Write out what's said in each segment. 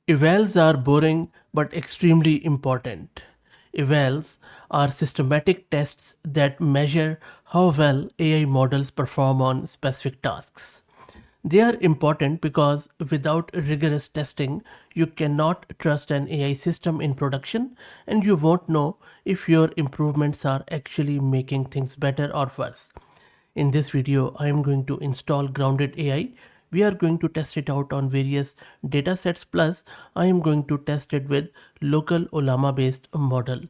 Evals are boring but extremely important. Evals are systematic tests that measure how well AI models perform on specific tasks. They are important because without rigorous testing, you cannot trust an AI system in production and you won't know if your improvements are actually making things better or worse. In this video, I am going to install Grounded AI. We are going to test it out on various datasets, plus I am going to test it with local Ollama based model.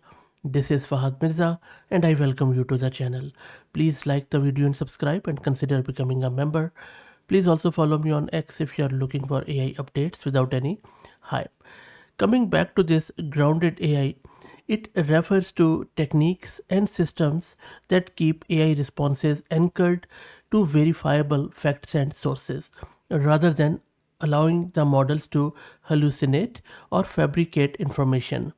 This is Fahad Mirza and I welcome you to the channel. Please like the video and subscribe and consider becoming a member. Please also follow me on X if you are looking for AI updates without any hype. Coming back to this Grounded AI, it refers to techniques and systems that keep AI responses anchored to verifiable facts and sources, rather than allowing the models to hallucinate or fabricate information.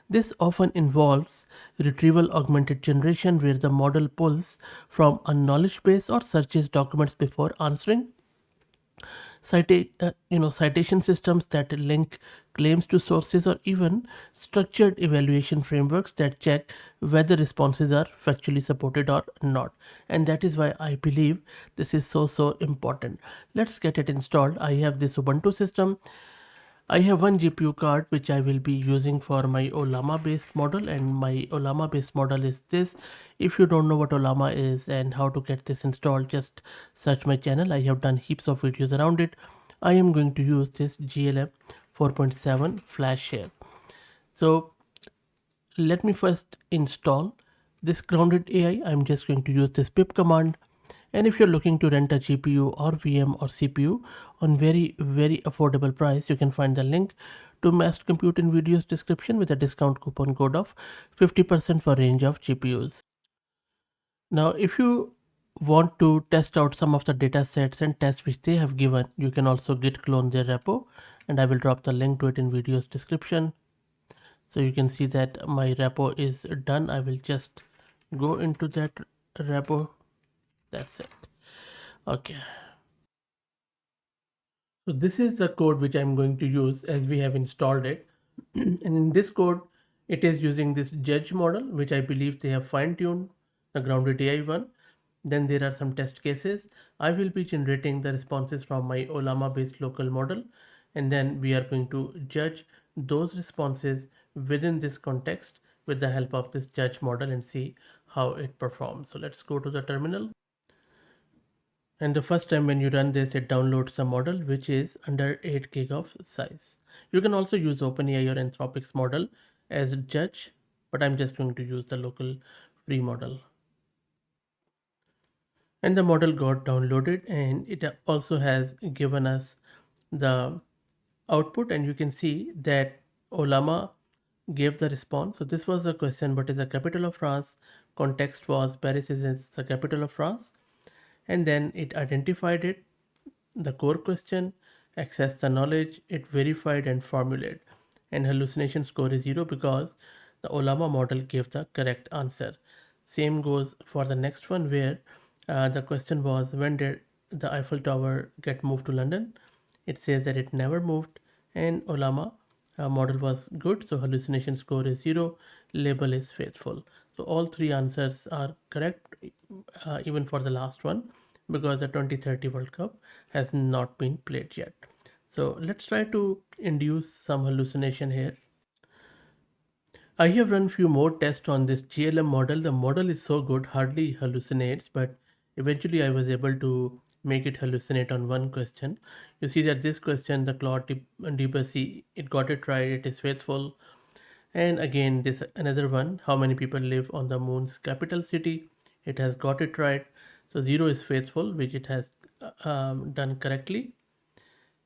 This often involves retrieval augmented generation, where the model pulls from a knowledge base or searches documents before answering. Citation systems that link claims to sources, or even structured evaluation frameworks that check whether responses are factually supported or not. And that is why I believe this is so important. Let's get it installed. I have this Ubuntu system. I have one GPU card which I will be using for my Ollama based model, and my Ollama based model is this. If you don't know what Ollama is and how to get this installed, just search my channel. I have done heaps of videos around it. I am going to use this GLM 4.7 flash share. So let me first install this Grounded AI. I'm just going to use this pip command. And if you're looking to rent a GPU or VM or CPU on very affordable price, you can find the link to Massed Compute in video's description with a discount coupon code of 50% for range of GPUs. Now, if you want to test out some of the data sets and tests which they have given, you can also git clone their repo, and I will drop the link to it in video's description. So you can see that my repo is done. I will just go into that repo. That's it. Okay. So this is the code which I'm going to use as we have installed it. And in this code, it is using this judge model, which I believe they have fine-tuned, the grounded AI one. Then there are some test cases. I will be generating the responses from my Ollama based local model. And then we are going to judge those responses within this context with the help of this judge model and see how it performs. So let's go to the terminal. And the first time when you run this, it downloads a model which is under 8 gig of size. You can also use OpenAI or Anthropic's model as a judge, but I'm just going to use the local free model. And the model got downloaded, and it also has given us the output, and you can see that Ollama gave the response. So this was the question: what is the capital of France? Context was Paris is the capital of France, and then it identified it, the core question, accessed the knowledge, it verified and formulated. And hallucination score is 0 because the Ollama model gave the correct answer. Same goes for the next one, where the question was, when did the Eiffel Tower get moved to London? It says that it never moved, and Ollama model was good, so hallucination score is 0, label is faithful. So all three answers are correct, even for the last one, because the 2030 World Cup has not been played yet. So let's try to induce some hallucination here. I have run few more tests on this GLM model. The model is so good, hardly hallucinates, but eventually I was able to make it hallucinate on one question. You see that this question, the Claude Debussy, it got it right, it is faithful. And again, this another one, how many people live on the moon's capital city? It has got it right. So 0 is faithful, which it has done correctly.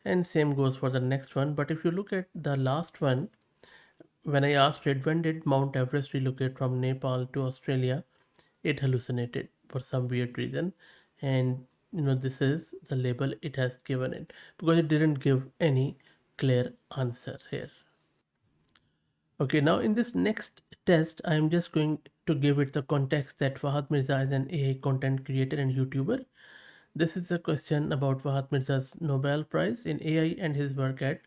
And same goes for the next one. But if you look at the last one, when I asked it, when did Mount Everest relocate from Nepal to Australia, it hallucinated for some weird reason. And this is the label it has given it, because it didn't give any clear answer here. Okay, now in this next test, I am just going to give it the context that Fahad Mirza is an AI content creator and YouTuber. This is a question about Fahad Mirza's Nobel Prize in AI and his work at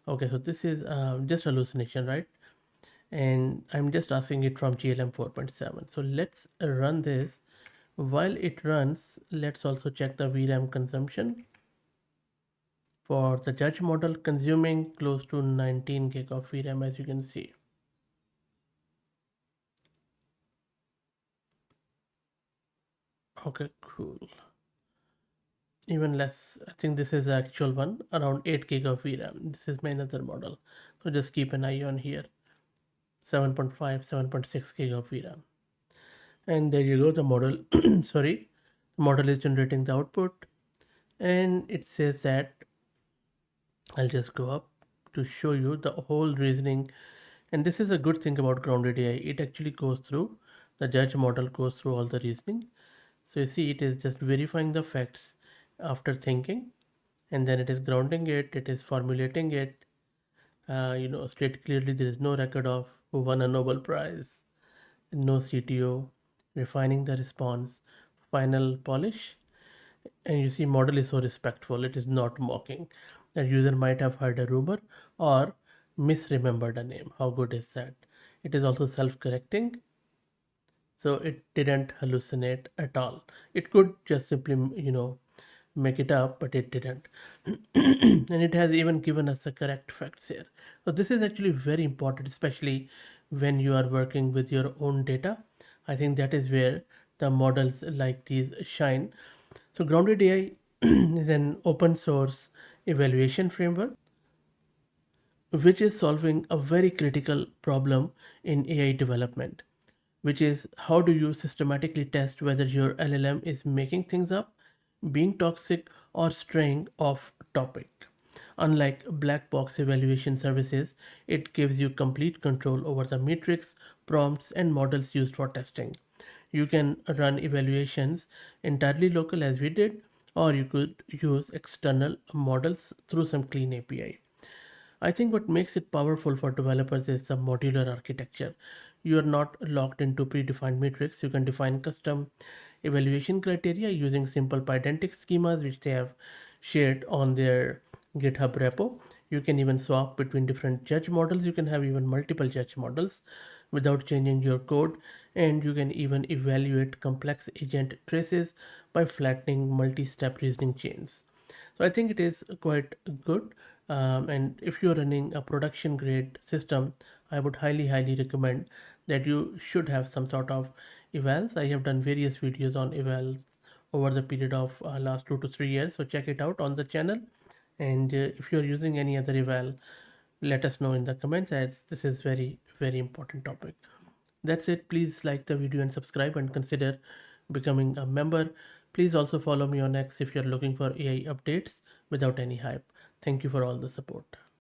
Okay, so this is just hallucination, right? And I'm just asking it from GLM 4.7. So let's run this. While it runs, let's also check the VRAM consumption for the judge model, consuming close to 19 gig of VRAM, as you can see. Okay, cool. Even less. I think this is the actual one, around 8 gig of VRAM. This is my another model. So just keep an eye on here. 7.5, 7.6 gig of VRAM. And there you go, the model, sorry, the model is generating the output. And it says that, I'll just go up to show you the whole reasoning. And this is a good thing about grounded AI. It actually goes through, the judge model goes through all the reasoning. So you see, it is just verifying the facts after thinking, and then it is grounding it, it is formulating it, state clearly there is no record of who won a Nobel Prize, no CTO, refining the response, final polish. And you see, model is so respectful, it is not mocking. The user might have heard a rumor or misremembered a name. How good is that? It is also self-correcting, so it didn't hallucinate at all. It could just simply, make it up, but it didn't. And it has even given us the correct facts here. So this is actually very important, especially when you are working with your own data. I think that is where the models like these shine. So grounded AI is an open source evaluation framework which is solving a very critical problem in AI development, which is how do you systematically test whether your LLM is making things up, being toxic, or straying off topic. Unlike black box evaluation services, it gives you complete control over the metrics, prompts, and models used for testing. You can run evaluations entirely local as we did, or you could use external models through some clean API. I think what makes it powerful for developers is the modular architecture. You are not locked into predefined metrics. You can define custom evaluation criteria using simple pydantic schemas which they have shared on their GitHub repo. You can even swap between different judge models. You can have even multiple judge models without changing your code. And you can even evaluate complex agent traces by flattening multi step reasoning chains. So I think it is quite good. And if you're running a production grade system, I would highly recommend that you should have some sort of evals. I have done various videos on evals over the period of last 2 to 3 years. So check it out on the channel. And if you're using any other eval, let us know in the comments, as this is very important topic. That's it. Please like the video and subscribe and consider becoming a member. Please also follow me on X if you're looking for AI updates without any hype. Thank you for all the support.